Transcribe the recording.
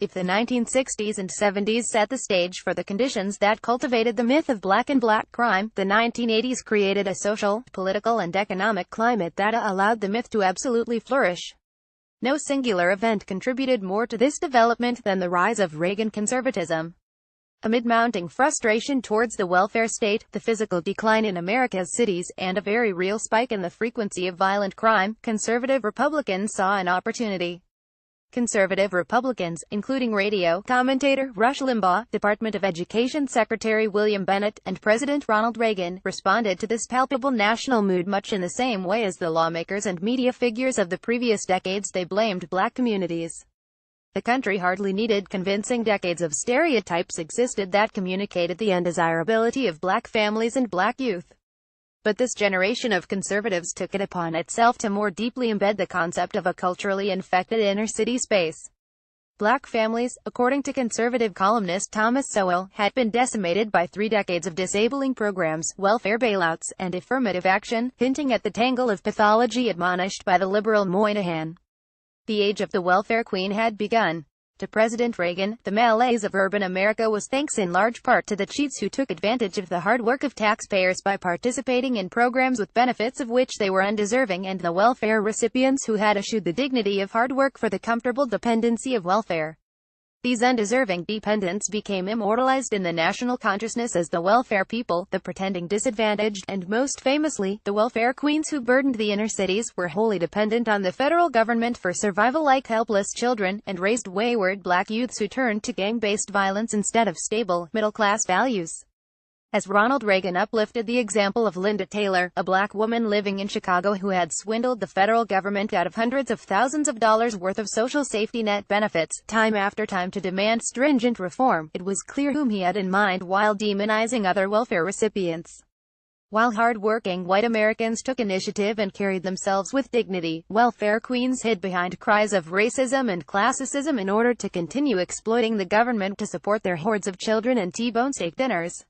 If the 1960s and 70s set the stage for the conditions that cultivated the myth of black and black crime, the 1980s created a social, political and economic climate that allowed the myth to absolutely flourish. No singular event contributed more to this development than the rise of Reagan conservatism. Amid mounting frustration towards the welfare state, the physical decline in America's cities, and a very real spike in the frequency of violent crime, conservative Republicans saw an opportunity. Conservative Republicans, including radio commentator Rush Limbaugh, Department of Education Secretary William Bennett, and President Ronald Reagan, responded to this palpable national mood much in the same way as the lawmakers and media figures of the previous decades. They blamed black communities. The country hardly needed convincing. Decades of stereotypes existed that communicated the undesirability of black families and black youth. But this generation of conservatives took it upon itself to more deeply embed the concept of a culturally infected inner-city space. Black families, according to conservative columnist Thomas Sowell, had been decimated by 3 decades of disabling programs, welfare bailouts, and affirmative action, hinting at the tangle of pathology admonished by the liberal Moynihan. The age of the welfare queen had begun. To President Reagan, the malaise of urban America was thanks in large part to the cheats who took advantage of the hard work of taxpayers by participating in programs with benefits of which they were undeserving, and the welfare recipients who had eschewed the dignity of hard work for the comfortable dependency of welfare. These undeserving dependents became immortalized in the national consciousness as the welfare people, the pretending disadvantaged, and most famously, the welfare queens who burdened the inner cities, were wholly dependent on the federal government for survival like helpless children, and raised wayward black youths who turned to gang-based violence instead of stable, middle-class values. As Ronald Reagan uplifted the example of Linda Taylor, a black woman living in Chicago who had swindled the federal government out of hundreds of thousands of dollars worth of social safety net benefits, time after time to demand stringent reform, it was clear whom he had in mind while demonizing other welfare recipients. While hard-working white Americans took initiative and carried themselves with dignity, welfare queens hid behind cries of racism and classism in order to continue exploiting the government to support their hordes of children and T-bone steak dinners.